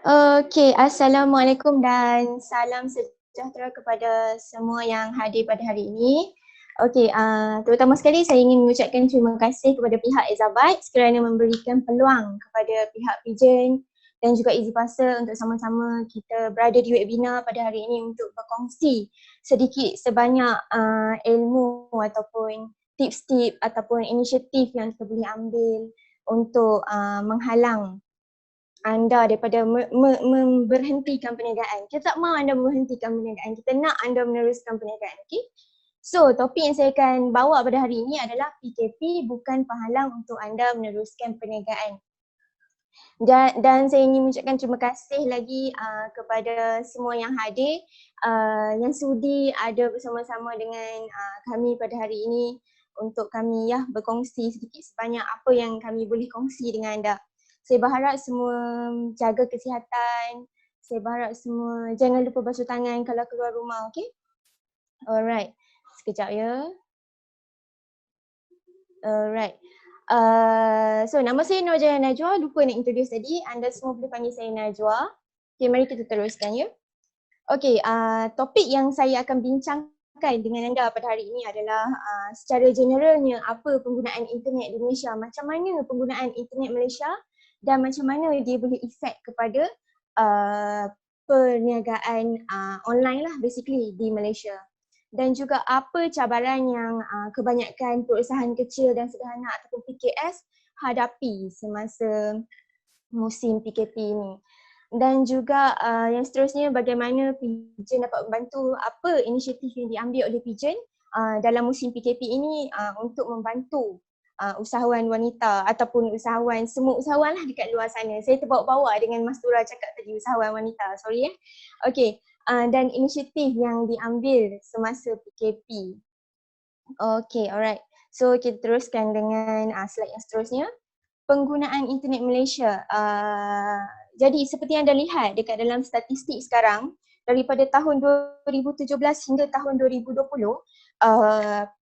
Okey, Assalamualaikum dan salam sejahtera kepada semua yang hadir pada hari ini. Okey, terutama sekali saya ingin mengucapkan terima kasih kepada pihak Exabytes kerana memberikan peluang kepada pihak Pigeon dan juga EasyPasser untuk sama-sama kita berada di webinar pada hari ini untuk berkongsi sedikit sebanyak ilmu ataupun tips-tips ataupun inisiatif yang kita boleh ambil untuk menghalang anda daripada berhentikan perniagaan. Kita tak mahu anda berhentikan perniagaan, kita nak anda meneruskan perniagaan. Okay? So, topik yang saya akan bawa pada hari ini adalah PKP bukan penghalang untuk anda meneruskan perniagaan. Dan saya ingin mengucapkan terima kasih lagi kepada semua yang hadir, yang sudi ada bersama-sama dengan kami pada hari ini untuk kami berkongsi sedikit sebanyak apa yang kami boleh kongsi dengan anda. Saya berharap semua jaga kesihatan. Saya berharap semua jangan lupa basuh tangan kalau keluar rumah, okay? Alright. Sekejap ya. Alright. So nama saya Nur Jaya Najwa, lupa nak introduce tadi. Anda semua boleh panggil saya Najwa. Okay, mari kita teruskan ya. Okay, topik yang saya akan bincangkan dengan anda pada hari ini adalah secara generalnya apa penggunaan internet di Malaysia, macam mana penggunaan internet Malaysia dan macam mana dia boleh efek kepada perniagaan online lah basically di Malaysia. Dan juga apa cabaran yang kebanyakan perusahaan kecil dan sederhana ataupun PKS hadapi semasa musim PKP ini. Dan juga yang seterusnya bagaimana Pigeon dapat membantu, apa inisiatif yang diambil oleh Pigeon dalam musim PKP ini untuk membantu usahawan wanita ataupun semua usahawan lah dekat luar sana. Saya terbawa-bawa dengan Mas Tura cakap tadi usahawan wanita, sorry ya. Okay, dan inisiatif yang diambil semasa PKP. Okay, alright. So kita teruskan dengan slide yang seterusnya. Penggunaan internet Malaysia. Jadi seperti yang anda lihat dekat dalam statistik sekarang, daripada tahun 2017 hingga tahun 2020,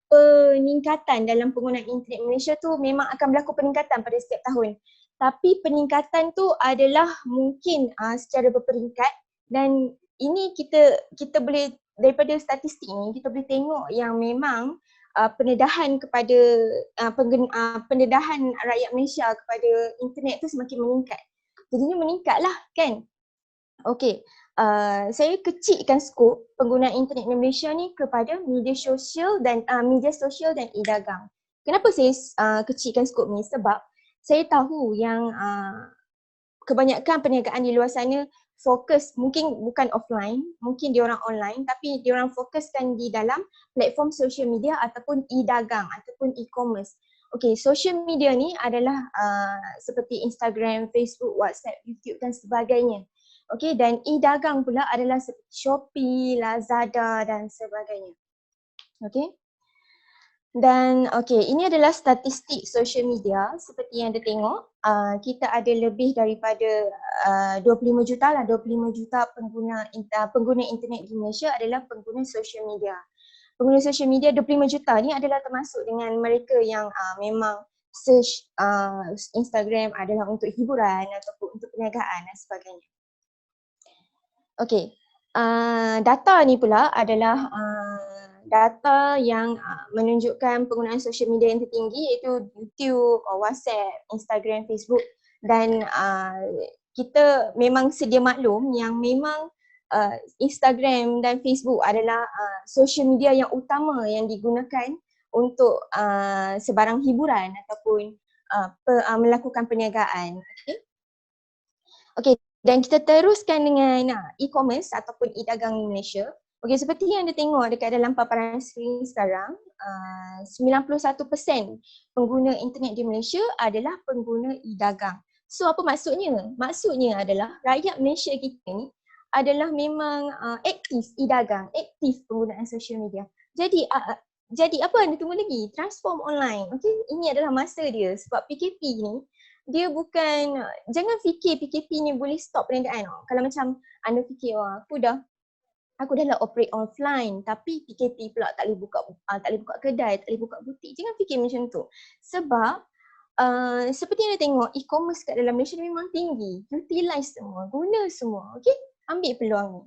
peningkatan dalam penggunaan internet Malaysia tu memang akan berlaku peningkatan pada setiap tahun. Tapi peningkatan tu adalah mungkin secara berperingkat, dan ini kita boleh daripada statistik ni kita boleh tengok yang memang pendedahan kepada pendedahan rakyat Malaysia kepada internet tu semakin meningkat. Jadinya meningkatlah kan. Okey, saya kecilkan skop penggunaan internet di Malaysia ni kepada media sosial dan e-dagang. Kenapa saya kecilkan skop ni? Sebab saya tahu yang kebanyakan perniagaan di luar sana fokus mungkin bukan offline, mungkin diorang online, tapi diorang fokuskan di dalam platform social media ataupun e-dagang ataupun e-commerce. Okay, social media ni adalah seperti Instagram, Facebook, WhatsApp, YouTube dan sebagainya. Okay, dan e-dagang pula adalah seperti Shopee, Lazada dan sebagainya. Okay. Dan okay, ini adalah statistik social media seperti yang anda tengok. Kita ada lebih daripada 25 juta lah, 25 juta pengguna internet di Malaysia adalah pengguna social media. Pengguna social media 25 juta ni adalah termasuk dengan mereka yang memang search Instagram adalah untuk hiburan ataupun untuk perniagaan dan sebagainya. Okay, data ni pula adalah data yang menunjukkan penggunaan social media yang tertinggi iaitu YouTube, WhatsApp, Instagram, Facebook, dan kita memang sedia maklum yang memang Instagram dan Facebook adalah social media yang utama yang digunakan untuk sebarang hiburan ataupun melakukan perniagaan. Okay. Okay, dan kita teruskan dengan e-commerce ataupun e-dagang di Malaysia. Okey, seperti yang anda tengok dekat dalam paparan skrin sekarang, 91% pengguna internet di Malaysia adalah pengguna e-dagang. So apa maksudnya? Maksudnya adalah rakyat Malaysia kita ni adalah memang aktif e-dagang, aktif penggunaan social media. Jadi apa anda tunggu lagi? Transform online. Okey, ini adalah masa dia sebab PKP ni dia bukan, jangan fikir PKP ni boleh stop perniagaan. Kalau macam anda fikir, aku dah lah operate offline tapi PKP pula tak boleh buka kedai, tak boleh buka butik. Jangan fikir macam tu. Sebab seperti yang anda tengok, e-commerce kat dalam Malaysia memang tinggi. Utilize semua, guna semua. Okay, ambil peluang ni.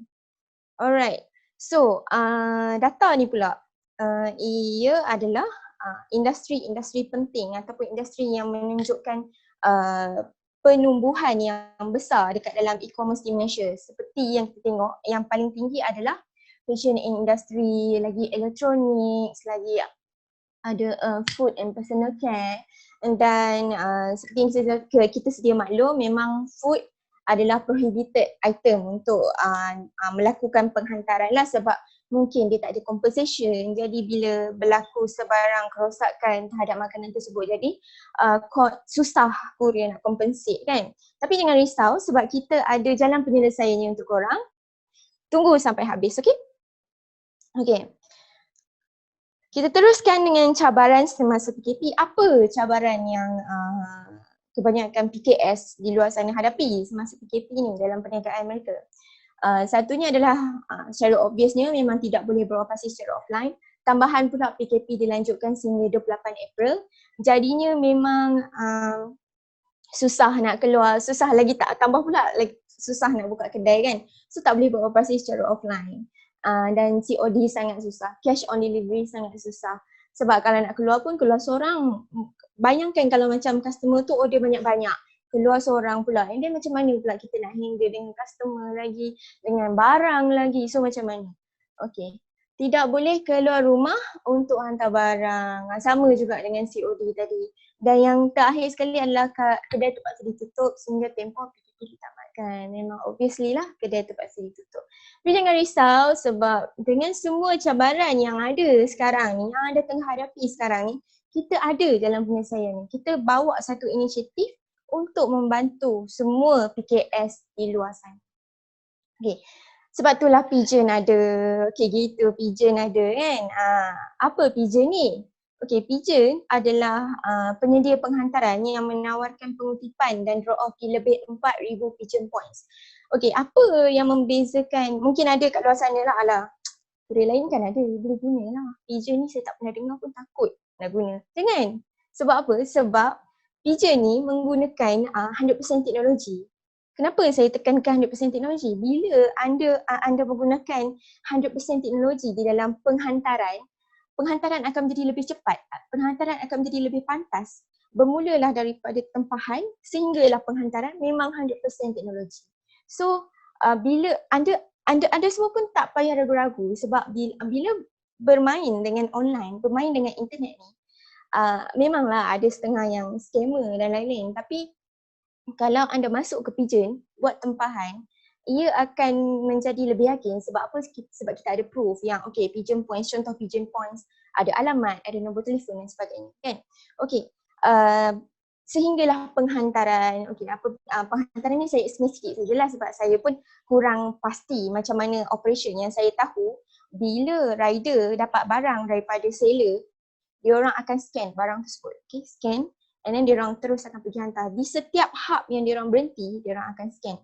Alright, so data ni pula, ia adalah industri-industri penting ataupun industri yang menunjukkan penumbuhan yang besar dekat dalam e-commerce di Malaysia. Seperti yang kita tengok, yang paling tinggi adalah fashion industry, lagi electronics, lagi ada food and personal care. Dan seperti yang kita sedia maklum, memang food adalah prohibited item untuk melakukan penghantaran lah, sebab mungkin dia tak ada compensation. Jadi bila berlaku sebarang kerosakan terhadap makanan tersebut, jadi susah courier nak compensate kan. Tapi jangan risau sebab kita ada jalan penyelesaiannya untuk korang. Tunggu sampai habis, okay? Okay. Kita teruskan dengan cabaran semasa PKP. Apa cabaran yang kebanyakan PKS di luar sana hadapi semasa PKP ni dalam perniagaan mereka? Satunya adalah secara obviousnya memang tidak boleh beroperasi secara offline. Tambahan pula PKP dilanjutkan sehingga 28 April. Jadinya memang susah nak keluar, susah lagi tak tambah pula lagi susah nak buka kedai kan. So tak boleh beroperasi secara offline. Dan COD sangat susah, cash on delivery sangat susah. Sebab kalau nak keluar pun keluar seorang, bayangkan kalau macam customer tu order banyak-banyak, keluar seorang pula, and then macam mana pula kita nak handle dengan customer lagi, dengan barang lagi, so macam mana? Okay, tidak boleh keluar rumah untuk hantar barang, sama juga dengan COD tadi. Dan yang terakhir sekali adalah kedai terpaksa ditutup sehingga tempoh PKP ditamatkan. Memang obviously lah kedai terpaksa ditutup. Tapi jangan risau sebab dengan semua cabaran yang ada sekarang ni, yang anda tengah hadapi sekarang ni, kita ada dalam penyelesaian ni. Kita bawa satu inisiatif untuk membantu semua PKS di luar sana. Okay. Sebab itulah Pigeon ada, okay gitu Pigeon ada kan. Apa Pigeon ni? Okay, Pigeon adalah penyedia penghantaran yang menawarkan pengutipan dan draw off di lebih 4,000 Pigeon points. Okay, apa yang membezakan, mungkin ada kat luar sana lah, alah kurir lain kan ada, boleh guna lah. Pigeon ni saya tak pernah dengar pun takut nak guna. Jangan. Sebab apa? Sebab Pigeon ni menggunakan 100% teknologi. Kenapa saya tekankan 100% teknologi? Bila anda menggunakan 100% teknologi di dalam penghantaran akan menjadi lebih cepat, penghantaran akan menjadi lebih pantas. Bermulalah daripada tempahan sehinggalah penghantaran memang 100% teknologi. So bila anda semua pun tak payah ragu-ragu sebab bila bermain dengan online, bermain dengan internet ni, memanglah ada setengah yang scammer dan lain-lain, tapi kalau anda masuk ke Pigeon buat tempahan, ia akan menjadi lebih yakin. Sebab apa? Sebab kita ada proof yang okay, Pigeon Points, contoh Pigeon Points, ada alamat, ada nombor telefon dan sebagainya kan. Okay, sehinggalah penghantaran, okay, penghantaran ni saya explain sikit sajalah sebab saya pun kurang pasti macam mana operation. Yang saya tahu, bila rider dapat barang daripada seller, dia orang akan scan barang tersebut, okay, scan. And then dia orang terus akan pergi hantar. Di setiap hub yang dia orang berhenti, dia orang akan scan.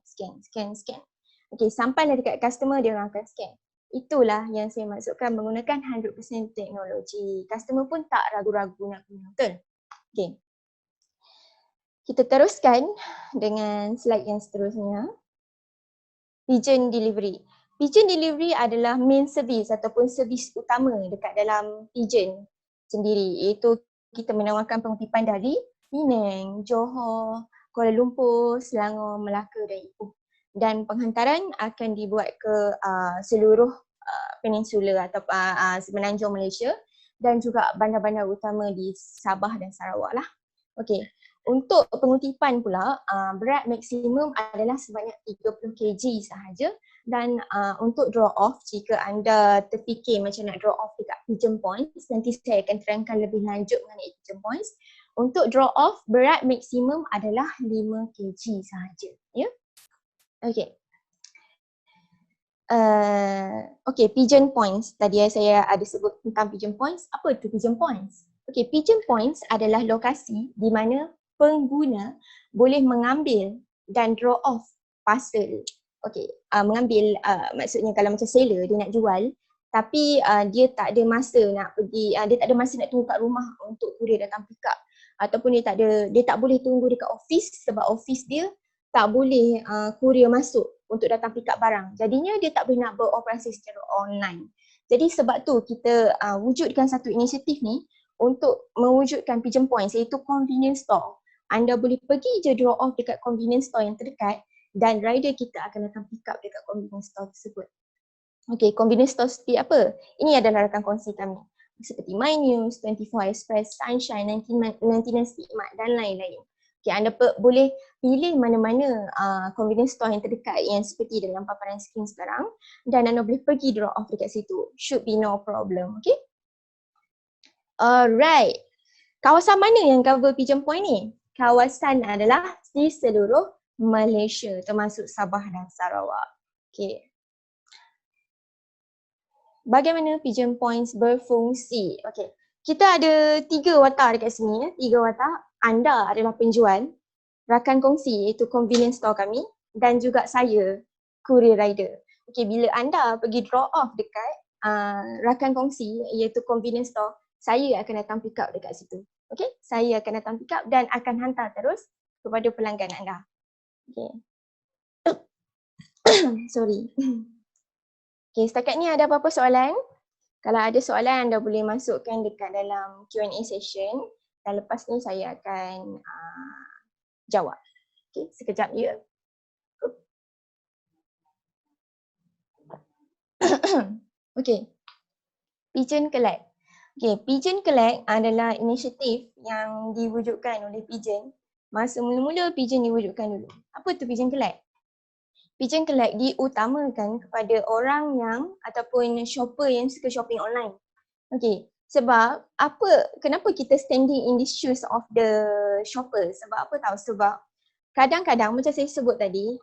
Okay, sampailah dekat customer, dia orang akan scan. Itulah yang saya maksudkan menggunakan 100% teknologi. Customer pun tak ragu-ragu nak guna, betul? Okay. Kita teruskan dengan slide yang seterusnya. Pigeon Delivery. Pigeon Delivery adalah main service ataupun servis utama dekat dalam Pigeon sendiri. Iaitu kita menawarkan pengutipan dari Penang, Johor, Kuala Lumpur, Selangor, Melaka dan Ipoh. Dan penghantaran akan dibuat ke seluruh peninsula atau semenanjung Malaysia dan juga bandar-bandar utama di Sabah dan Sarawak lah. Okey. Untuk pengutipan pula, berat maksimum adalah sebanyak 30 kg sahaja. Dan untuk draw off, jika anda terfikir macam nak draw off dekat Pigeon Points, nanti saya akan terangkan lebih lanjut mengenai Pigeon Points. Untuk draw off, berat maksimum adalah 5 kg sahaja. Ya? Okay. Okay, Pigeon Points. Tadi saya ada sebut tentang Pigeon Points. Apa itu Pigeon Points? Okay, Pigeon Points adalah lokasi di mana pengguna boleh mengambil dan draw off parcel. Okay, mengambil maksudnya kalau macam seller dia nak jual tapi dia tak ada masa nak pergi, dia tak ada masa nak tunggu kat rumah untuk courier datang pick up. ataupun dia tak boleh tunggu dekat office sebab office dia tak boleh courier masuk untuk datang pick up barang. Jadinya dia tak boleh nak beroperasi secara online. Jadi sebab tu kita wujudkan satu inisiatif ni untuk mewujudkan pigeon points, iaitu convenience store. Anda boleh pergi je drop off dekat convenience store yang terdekat dan rider kita akan datang pick up dekat convenience store tersebut. Okay, convenience store seperti apa? Ini adalah rakan kongsi kami. Seperti My News, 24 Express, Sunshine, 99 Stigmat dan lain-lain. Okay, anda boleh pilih mana-mana convenience store yang terdekat yang seperti dalam paparan skrin sekarang dan anda boleh pergi drop off dekat situ. Should be no problem, okay? Alright. Kawasan mana yang cover pigeon point ni? Kawasan adalah di seluruh Malaysia termasuk Sabah dan Sarawak. Okay. Bagaimana pigeon points berfungsi? Okay. Kita ada 3 watak dekat sini. 3 watak. Anda adalah penjual, rakan kongsi iaitu convenience store kami dan juga saya, courier rider. Okay, bila anda pergi drop off dekat rakan kongsi iaitu convenience store, saya akan datang pick up dekat situ. Okay, saya akan datang pick up dan akan hantar terus kepada pelanggan anda. Okay. Sorry. Okay, setakat ni ada apa-apa soalan? Kalau ada soalan anda boleh masukkan dekat dalam Q&A session dan lepas ni saya akan jawab. Okay, sekejap ya. Okay, Pigeon Collect. Okay, Pigeon Collect adalah inisiatif yang diwujudkan oleh Pigeon. Masa mula-mula Pigeon diwujudkan dulu. Apa tu Pigeon Collect? Pigeon Collect diutamakan kepada orang yang ataupun shopper yang suka shopping online. Okay, sebab kenapa kita standing in the shoes of the shopper? Sebab apa tahu? Sebab kadang-kadang macam saya sebut tadi,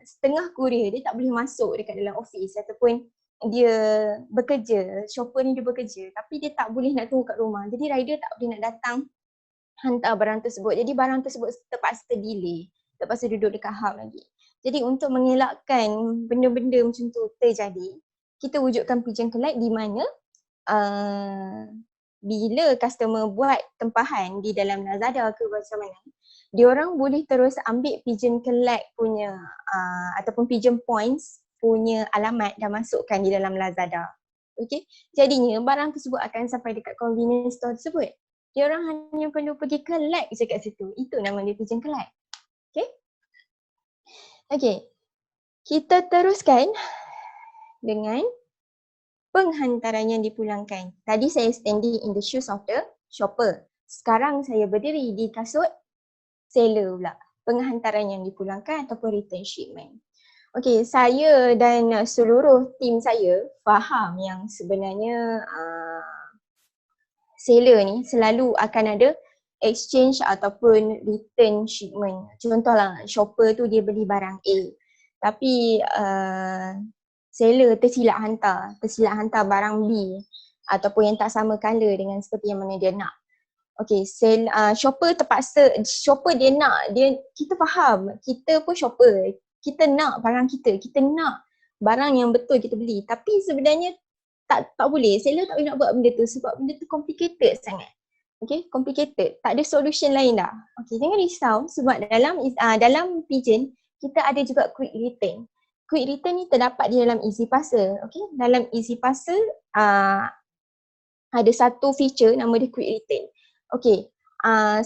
setengah courier dia tak boleh masuk dekat dalam office ataupun dia bekerja, shopper ni dia bekerja tapi dia tak boleh nak tunggu kat rumah. Jadi rider tak boleh nak datang hantar barang tersebut. Jadi barang tersebut terpaksa delay, terpaksa duduk dekat hub lagi. Jadi untuk mengelakkan benda-benda macam tu terjadi, kita wujudkan Pigeon Collect di mana bila customer buat tempahan di dalam Lazada ke macam mana, diorang boleh terus ambil Pigeon Collect punya ataupun Pigeon Points punya alamat dan masukkan di dalam Lazada. Okay, jadinya barang tersebut akan sampai dekat convenience store tersebut. Diorang hanya perlu pergi collect je kat situ. Itu nama dia Pigeon Collect. Okay. Okay, kita teruskan dengan penghantaran yang dipulangkan. Tadi saya standing in the shoes of the shopper. Sekarang saya berdiri di kasut seller pula. Penghantaran yang dipulangkan ataupun return shipment. Okay, saya dan seluruh tim saya faham yang sebenarnya seller ni selalu akan ada exchange ataupun return shipment. Contohlah shopper tu dia beli barang A. Tapi seller tersilap hantar barang B ataupun yang tak sama colour dengan seperti yang mana dia nak. Okay, shopper dia nak, kita faham, kita pun shopper, kita nak barang kita nak barang yang betul kita beli. Tapi sebenarnya tak boleh, seller tak boleh nak buat benda tu sebab benda tu complicated sangat. Okay, complicated, tak ada solution lain dah. Okay, jangan risau sebab dalam Pigeon kita ada juga quick return. Quick return ni terdapat di dalam Easy Parcel. Okay, dalam Easy Parcel ada satu feature nama dia quick return. Okay,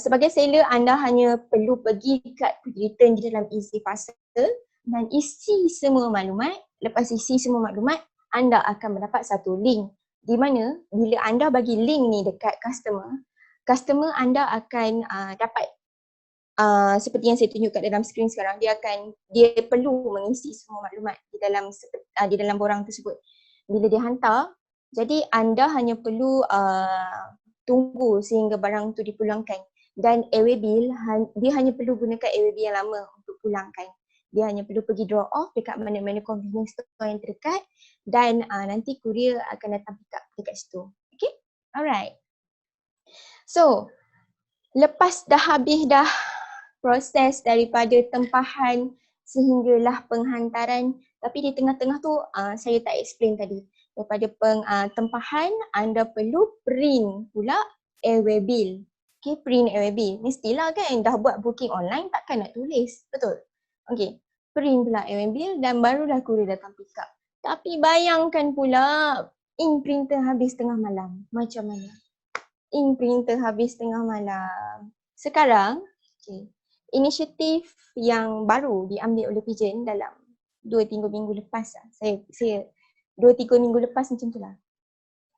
sebagai seller anda hanya perlu pergi kat quick return di dalam Easy Parcel dan isi semua maklumat. Lepas isi semua maklumat, anda akan mendapat satu link di mana bila anda bagi link ni dekat customer anda akan dapat seperti yang saya tunjukkan dalam skrin sekarang, dia perlu mengisi semua maklumat di dalam borang tersebut. Bila dia hantar, jadi anda hanya perlu tunggu sehingga barang tu dipulangkan dan AWB dia hanya perlu gunakan AWB yang lama untuk pulangkan. Dia hanya perlu pergi drop off dekat mana-mana convenience store yang terdekat dan nanti courier akan datang pick up dekat situ. Okay? Alright. So, lepas dah habis dah proses daripada tempahan sehinggalah penghantaran, tapi di tengah-tengah tu saya tak explain tadi. Daripada tempahan anda perlu print pula airway bill. Okay, print AOB. Mestilah kan dah buat booking online takkan nak tulis. Betul? Okay, print pula AOB dan barulah kurier datang pick up. Tapi bayangkan pula ink printer habis tengah malam. Macam mana? Ink printer habis tengah malam. Sekarang, okay, inisiatif yang baru diambil oleh Pigeon dalam 2-3 minggu lepas lah. Saya 2-3 minggu lepas macam tu lah.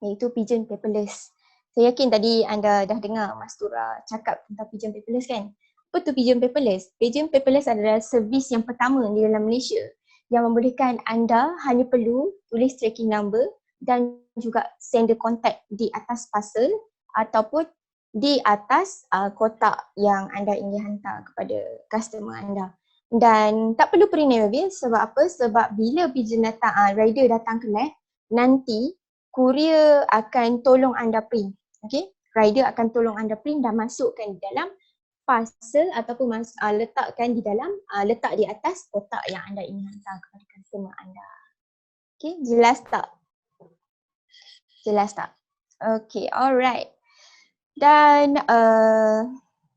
Iaitu Pigeon Paperless. Saya yakin tadi anda dah dengar Mas Tura cakap tentang Pigeon Paperless kan? Apa tu Pigeon Paperless? Pigeon Paperless adalah servis yang pertama di dalam Malaysia yang membolehkan anda hanya perlu tulis tracking number dan juga sender contact di atas parcel ataupun di atas kotak yang anda ingin hantar kepada customer anda. Dan tak perlu print AOB sebab apa? Sebab bila Pigeon datang, rider datang collect, nanti kurier akan tolong anda print. Okay, rider akan tolong anda print dan masukkan di dalam parcel ataupun letakkan di dalam, letak di atas kotak yang anda ingin hantar kepada customer anda. Okay, jelas tak? Jelas tak? Okay, alright. Dan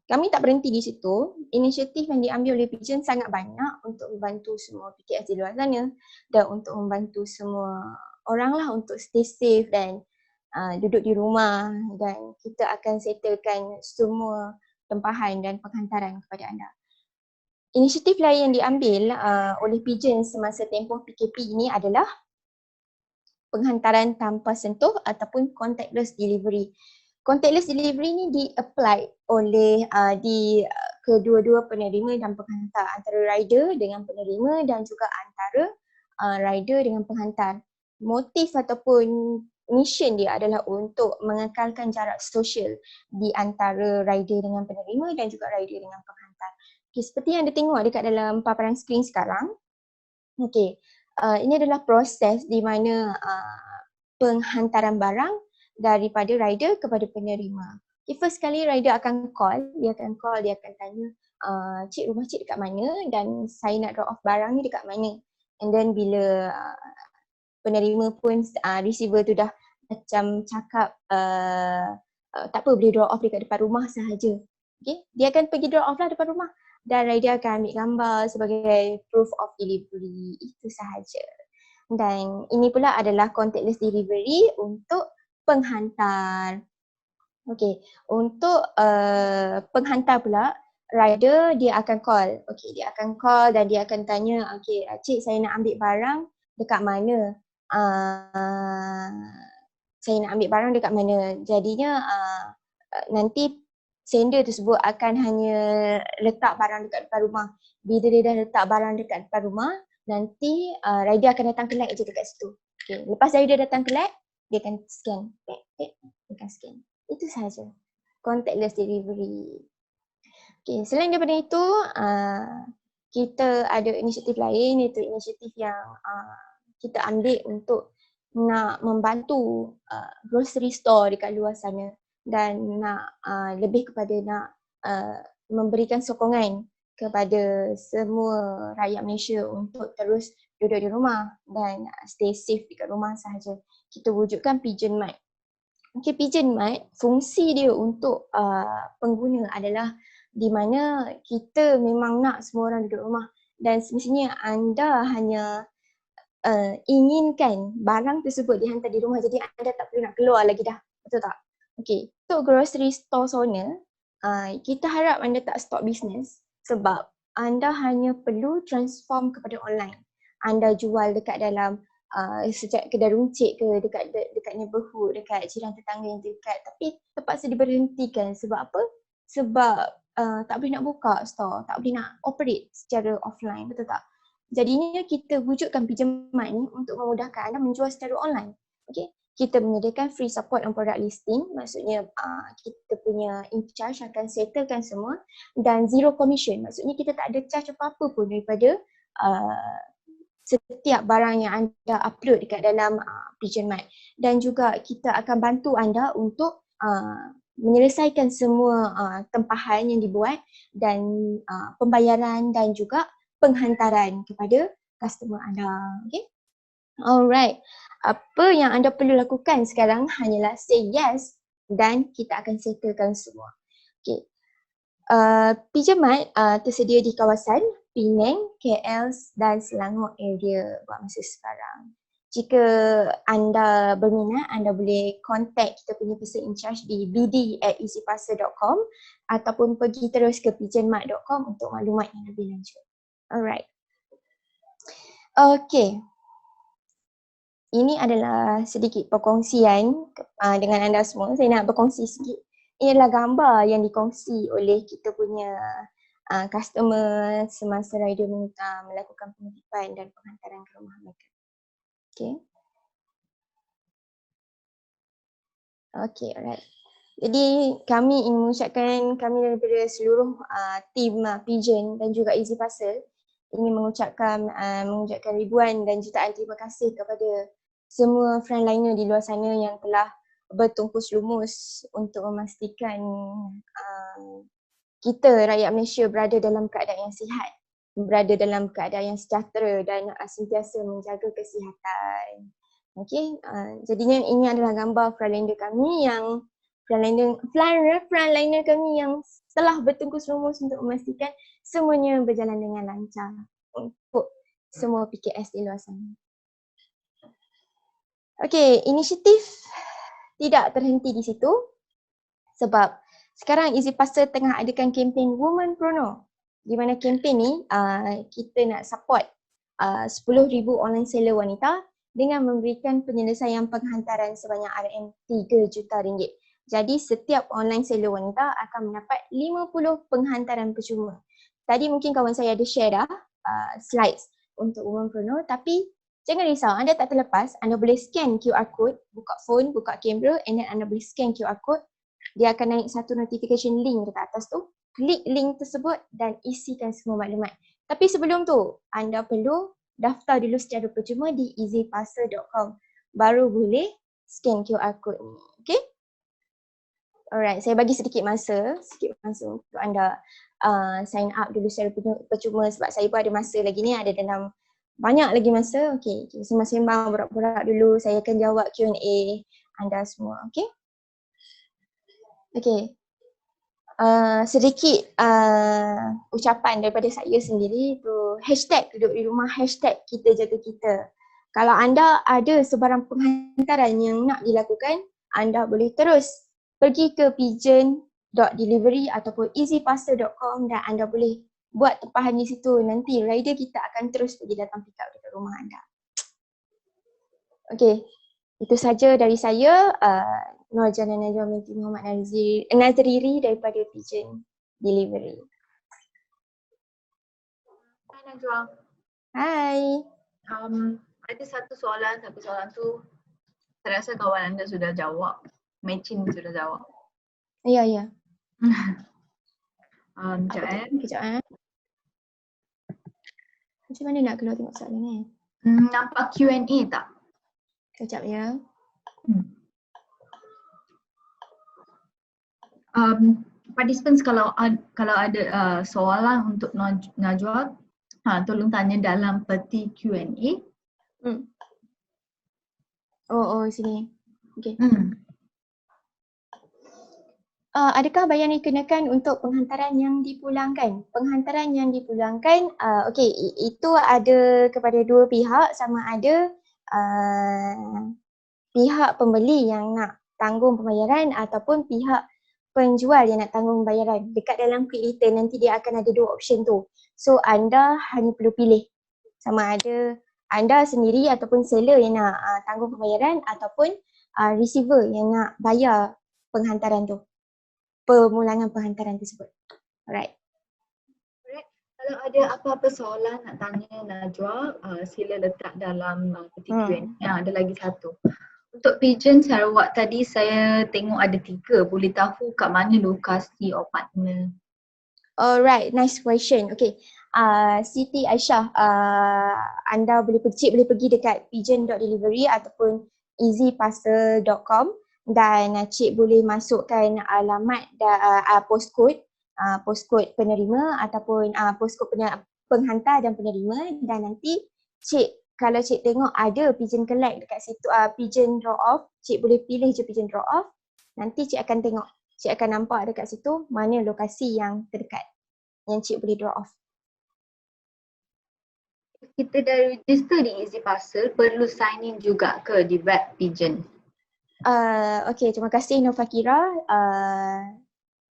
kami tak berhenti di situ. Inisiatif yang diambil oleh Pigeon sangat banyak untuk membantu semua PKS di luar sana dan untuk membantu semua orang lah untuk stay safe dan duduk di rumah, dan kita akan settlekan semua tempahan dan penghantaran kepada anda. Inisiatif lain yang diambil oleh Pigeon semasa tempoh PKP ini adalah penghantaran tanpa sentuh ataupun contactless delivery. Contactless delivery ni di-apply oleh di kedua-dua penerima dan penghantar, antara rider dengan penerima dan juga antara rider dengan penghantar. Motif ataupun mission dia adalah untuk mengekalkan jarak sosial di antara rider dengan penerima dan juga rider dengan penghantar. Okay, seperti yang anda tengok dekat dalam paparan skrin sekarang. Okay, ini adalah proses di mana penghantaran barang daripada rider kepada penerima. Okay, first kali rider akan call, dia akan tanya, cik, rumah cik dekat mana dan saya nak drop off barang ni dekat mana. And then bila penerima pun, receiver tu dah macam cakap, tak apa, boleh drop off dekat depan rumah sahaja. Okay, dia akan pergi drop off lah depan rumah dan rider akan ambil gambar sebagai proof of delivery, itu sahaja. Dan ini pula adalah contactless delivery untuk penghantar. Okay, untuk penghantar pula, rider dia akan call. Okay, dia akan call dan dia akan tanya, okay, cik, saya nak ambil barang dekat mana? Saya nak ambil barang dekat mana? Jadinya nanti sender tersebut akan hanya letak barang dekat depan rumah. Bila dia dah letak barang dekat depan rumah, nanti rider akan datang collect je dekat situ. Okay. Lepas rider datang collect, dia akan scan. Dia akan scan. Itu sahaja. Contactless delivery. Okay. Selain daripada itu, kita ada inisiatif lain, iaitu inisiatif yang kita ambil untuk nak membantu grocery store dekat luar sana dan nak lebih kepada nak memberikan sokongan kepada semua rakyat Malaysia untuk terus duduk di rumah dan stay safe dekat rumah sahaja. Kita wujudkan Pigeon Mart. Okay, Pigeon Mart, fungsi dia untuk pengguna adalah di mana kita memang nak semua orang duduk rumah dan semestinya anda hanya inginkan barang tersebut dihantar di rumah, jadi anda tak perlu nak keluar lagi dah. Betul tak? Okay, untuk grocery store owner, kita harap anda tak stop business sebab anda hanya perlu transform kepada online. Anda jual dekat dalam sejak kedai runcit ke, dekat neighborhood, dekat jiran tetangga yang dekat, tapi terpaksa diberhentikan. Sebab apa? Sebab tak boleh nak buka store, tak boleh nak operate secara offline, betul tak? Jadinya kita wujudkan Pigeon Mart ni untuk memudahkan anda menjual secara online. Okay? Kita menyediakan free support on product listing, maksudnya kita punya in charge akan settlekan semua, dan zero commission, maksudnya kita tak ada charge apa-apa pun daripada setiap barang yang anda upload dekat dalam Pigeon Mart. Dan juga kita akan bantu anda untuk menyelesaikan semua tempahan yang dibuat dan pembayaran dan juga penghantaran kepada customer anda. Okay? Alright. Apa yang anda perlu lakukan sekarang hanyalah say yes dan kita akan settlekan semua. Okay. Pigeon Mart tersedia di kawasan Penang, KL dan Selangor area buat masa sekarang. Jika anda berminat, anda boleh contact kita punya person in charge di bd@easyparcel.com ataupun pergi terus ke pigeonmart.com untuk maklumat yang lebih lanjut. Alright. Okay. Ini adalah sedikit perkongsian dengan anda semua. Saya nak berkongsi sikit. Ini adalah gambar yang dikongsi oleh kita punya customer semasa rider melakukan penitipan dan penghantaran ke rumah mereka. Okay. Okay, alright. Jadi kami ingin mengucapkan, kami daripada seluruh tim Pigeon dan juga Easy Parcel ingin mengucapkan ribuan dan jutaan terima kasih kepada semua frontliner di luar sana yang telah bertungkus lumus untuk memastikan kita rakyat Malaysia berada dalam keadaan yang sihat, berada dalam keadaan yang sejahtera dan sentiasa menjaga kesihatan. Okey, jadinya ini adalah gambar frontliner kami yang frontliner kami yang telah bertungkus lumus untuk memastikan semuanya berjalan dengan lancar untuk semua PKS di luar sana. Okey, inisiatif tidak terhenti di situ sebab sekarang Easy Parcel tengah adakan kempen Women Prono, di mana kempen ni kita nak support 10,000 online seller wanita dengan memberikan penyelesaian penghantaran sebanyak RM3 juta ringgit. Jadi setiap online seller wanita akan mendapat 50 penghantaran percuma. Tadi mungkin kawan saya ada share dah slides untuk Women Prono, tapi jangan risau, anda tak terlepas. Anda boleh scan QR code, buka phone, buka kamera and then anda boleh scan QR code. Dia akan naik satu notification link dekat atas tu. Klik link tersebut dan isikan semua maklumat. Tapi sebelum tu, anda perlu daftar dulu secara percuma di easyparcel.com. Baru boleh scan QR code ni. Okay? Alright, saya bagi sedikit masa untuk anda sign up dulu secara percuma sebab saya pun ada masa lagi ni, ada dalam banyak lagi masa. Okay, sembang-sembang, borak-borak dulu. Saya akan jawab Q&A anda semua. Okay? Okay, sedikit ucapan daripada saya sendiri tu, hashtag duduk di rumah, hashtag kita jaga kita. Kalau anda ada sebarang penghantaran yang nak dilakukan, anda boleh terus pergi ke pigeon.delivery ataupun easyparcel.com dan anda boleh buat tempahan di situ. Nanti rider kita akan terus pergi datang pick up dekat rumah anda. Okay, itu saja dari saya. Nur Jana Najwa binti Muhammad Nazriri daripada Pigeon Delivery. Hai Najwa. Hai. Ada satu soalan, tapi soalan tu saya rasa kawan anda sudah jawab. Matching sudah jawab. Ya. Sekejap. Macam mana nak keluar tengok soalan ni? Nampak Q&A tak? Sekejap ya. Participants kalau ada soalan untuk Najwa, tolong tanya dalam peti Q&A. Oh sini. Okay. Adakah bayaran dikenakan untuk penghantaran yang dipulangkan? Penghantaran yang dipulangkan, okey, itu ada kepada dua pihak, sama ada pihak pembeli yang nak tanggung pembayaran ataupun pihak penjual yang nak tanggung pembayaran. Dekat dalam quick return nanti dia akan ada dua option tu. So anda hanya perlu pilih sama ada anda sendiri ataupun seller yang nak tanggung pembayaran ataupun receiver yang nak bayar penghantaran tu, pemulangan penghantaran tersebut. Alright. Kalau ada apa-apa soalan nak tanya Najwa, sila letak dalam peti Q&A. Ada lagi satu. Untuk Pigeon Sarawak tadi saya tengok ada 3. Boleh tahu kat mana lokasi or partner? Alright, nice question. Okay. Siti Aisyah, anda boleh pergi dekat pigeon.delivery ataupun easyparcel.com dan cik boleh masukkan alamat postcode penerima ataupun postcode penghantar dan penerima, dan nanti kalau cik tengok ada pigeon collect dekat situ, pigeon drop off, cik boleh pilih je pigeon drop off. Nanti cik akan tengok cik akan nampak dekat situ mana lokasi yang terdekat yang cik boleh drop off. Kita dah register di Easy Parcel, perlu sign in juga ke di web Pigeon? Okay, terima kasih Nofakira.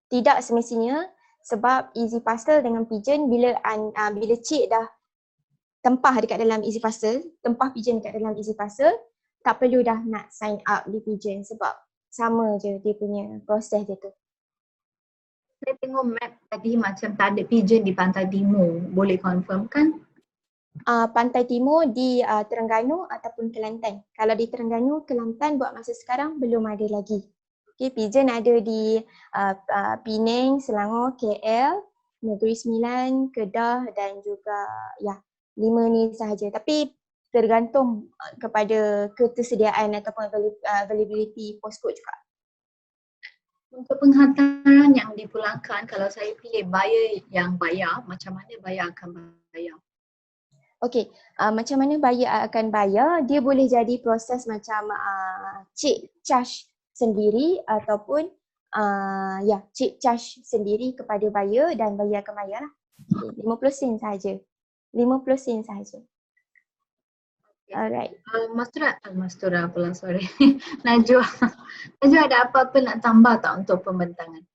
Tidak semestinya, sebab Easy Parcel dengan Pigeon bila cik dah tempah dekat dalam Easy Parcel, tempah Pigeon dekat dalam Easy Parcel, tak perlu dah nak sign up di Pigeon sebab sama je dia punya proses dia tu. Saya tengok map tadi macam tak ada Pigeon di Pantai Timur, boleh confirm kan? Pantai Timur di Terengganu ataupun Kelantan. Kalau di Terengganu, Kelantan buat masa sekarang belum ada lagi. Okay, Pigeon ada di Penang, Selangor, KL, Negeri Sembilan, Kedah dan juga 5 ni sahaja. Tapi tergantung kepada ketersediaan ataupun availability postcode juga. Untuk penghantaran yang dipulangkan, kalau saya pilih buyer yang bayar, macam mana buyer akan bayar? Okey, macam mana buyer akan bayar, dia boleh jadi proses macam cik charge sendiri ataupun cik charge sendiri kepada buyer dan buyer akan bayar lah. Okay, 50 sen sahaja. 50 sen sahaja. Alright. Mastura pula, sorry. Najwa ada apa-apa nak tambah tak untuk pembentangan?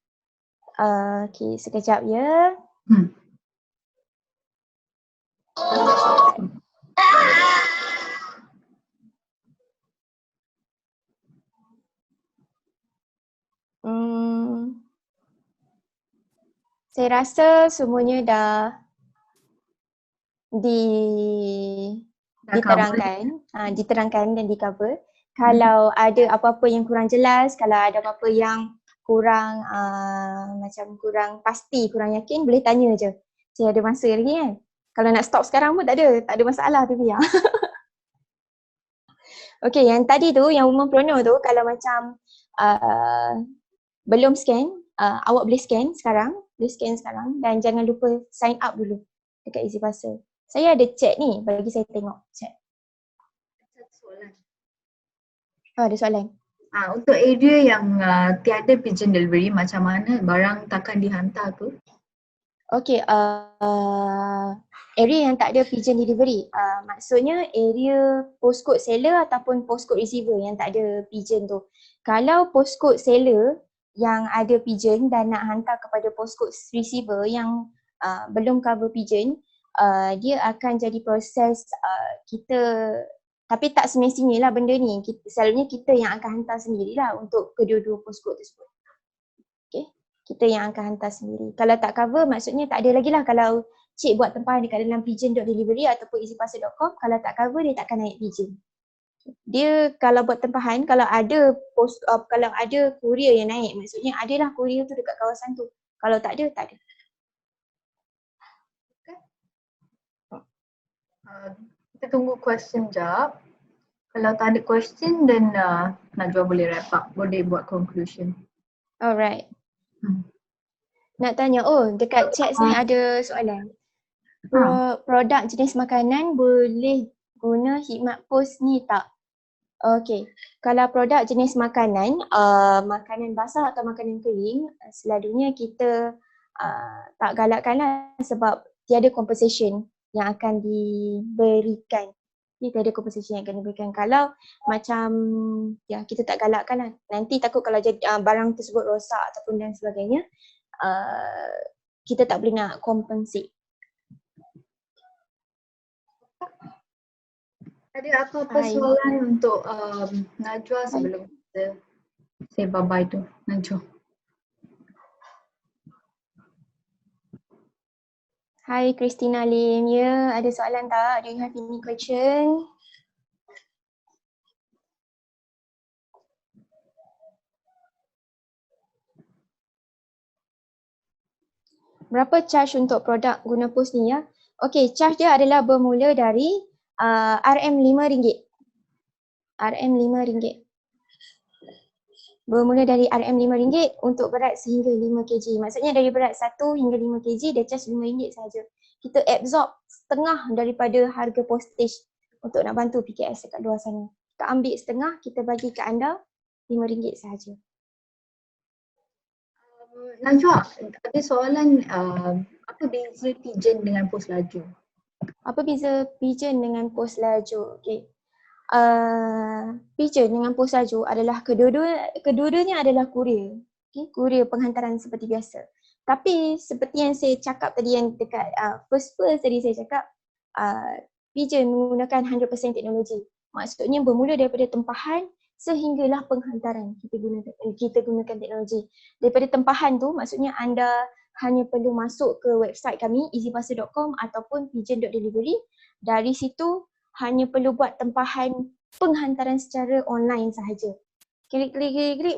Okay, sekejap ya. Saya rasa semuanya dah diterangkan dan di-cover. Kalau ada apa-apa yang kurang jelas, kalau ada apa-apa yang kurang macam kurang pasti, kurang yakin, boleh tanya je. Saya ada masa lagi kan. Kalau nak stop sekarang pun tak ada masalah tu biar. Okay, yang tadi tu, yang woman prono tu, kalau macam belum scan, awak boleh scan sekarang dan jangan lupa sign up dulu dekat Easy Parcel. Saya ada chat ni, bagi saya tengok chat. Soalan. Ada soalan. Untuk area yang tiada Pigeon delivery, macam mana barang takkan dihantar tu? Okay, area yang tak ada Pigeon delivery, maksudnya area postcode seller ataupun postcode receiver yang tak ada Pigeon tu. Kalau postcode seller yang ada Pigeon dan nak hantar kepada postcode receiver yang belum cover Pigeon, dia akan jadi proses kita, tapi tak semestinya lah benda ni. Selalunya kita yang akan hantar sendirilah untuk kedua-dua postcode tersebut. Okay, kita yang akan hantar sendiri. Kalau tak cover maksudnya tak ada lagi lah. Kalau cik buat tempahan dekat dalam pigeon.delivery ataupun easyparcel.com, kalau tak cover dia takkan naik Pigeon. Dia kalau buat tempahan, kalau ada kalau ada kurier yang naik, maksudnya adalah kurier tu dekat kawasan tu. Kalau tak ada, tak ada. Kita tunggu question jap. Kalau tak ada question, then Najwa boleh wrap up, boleh buat conclusion. Alright. Nak tanya, dekat chat ni ada soalan. Produk jenis makanan boleh guna khidmat pos ni tak? Okay, kalau produk jenis makanan, makanan basah atau makanan kering, selalunya kita tak galakkan lah sebab tiada compensation yang akan diberikan. Tiada compensation yang akan diberikan. Kalau macam kita tak galakkan lah. Nanti takut kalau barang tersebut rosak ataupun dan sebagainya, kita tak boleh nak compensate. Ada apa-apa soalan untuk Najwa sebelum kita say bye-bye tu, Najwa? Hai Christina Lim, ada soalan tak? Do you have any question? Berapa charge untuk produk guna pos ni ya? Okay, charge dia adalah bermula dari RM5. RM5. Bermula dari RM5 untuk berat sehingga 5 kg. Maksudnya dari berat 1 hingga 5 kg dia charge RM5 sahaja. Kita absorb setengah daripada harga postage untuk nak bantu PKS dekat luar sana. Kita ambil setengah, kita bagi ke anda RM5 sahaja. Najwa, ada soalan apa beza pigeon dengan pos laju? Apa beza pigeon dengan pos laju? Okay. Pigeon dengan pos laju adalah kedua-duanya adalah kurier. Okay. Kurier penghantaran seperti biasa. Tapi seperti yang saya cakap tadi yang dekat first tadi saya cakap pigeon menggunakan 100% teknologi. Maksudnya bermula daripada tempahan sehinggalah penghantaran kita gunakan teknologi. Daripada tempahan tu maksudnya anda hanya perlu masuk ke website kami easyparcel.com ataupun pigeon.delivery. Dari situ hanya perlu buat tempahan penghantaran secara online sahaja. Klik,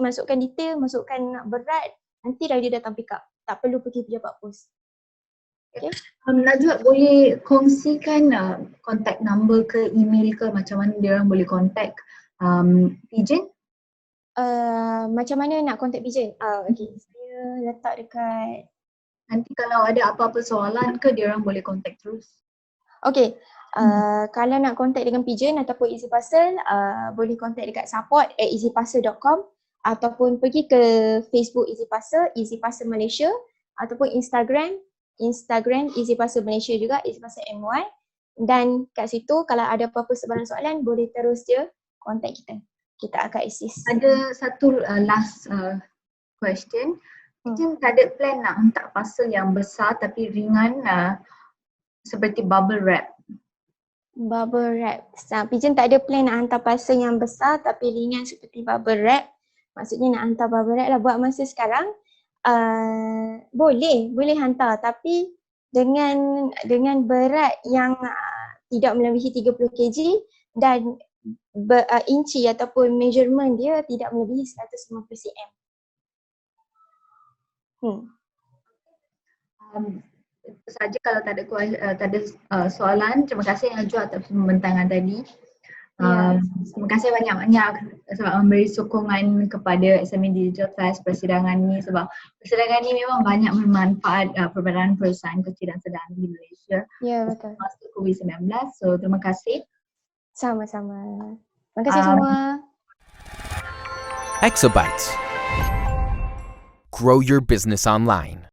masukkan detail, masukkan berat, nanti dah dia datang pick up. Tak perlu pergi pejabat pos. Okay. Najwa boleh kongsikan contact number ke email ke macam mana dia orang boleh contact pigeon? Macam mana nak contact pigeon? Okay, saya letak dekat. Nanti kalau ada apa-apa soalan ke dia orang boleh contact terus. Okay, kalau nak contact dengan pigeon ataupun Easy Parcel, boleh contact dekat support@easyparcel.com ataupun pergi ke Facebook Easy Parcel Malaysia ataupun Instagram Easy Parcel Malaysia juga, Easy Parcel MY. Dan kat situ kalau ada apa-apa sebarang soalan boleh terus je contact kita. Kita akan assist. Ada satu last question. Pigeon tak ada plan nak hantar parcel yang besar tapi ringan seperti bubble wrap. Bubble wrap. Pigeon tak ada plan nak hantar parcel yang besar tapi ringan seperti bubble wrap. Maksudnya nak hantar bubble wrap lah buat masa sekarang. Boleh hantar tapi dengan berat yang tidak melebihi 30 kg dan inci ataupun measurement dia tidak melebihi 150 cm. Itu saja kalau tak ada soalan. Terima kasih Najwa atas pembentangan tadi. Terima kasih banyak-banyak sebab memberi sokongan kepada SME Digital Flash persidangan ni, sebab persidangan ni memang banyak bermanfaat Perbadan Perusahaan Kecil dan Sedang di Malaysia. Ya, betul. Masa COVID-19. So terima kasih. Sama-sama. Terima kasih semua. Exabytes. Grow your business online.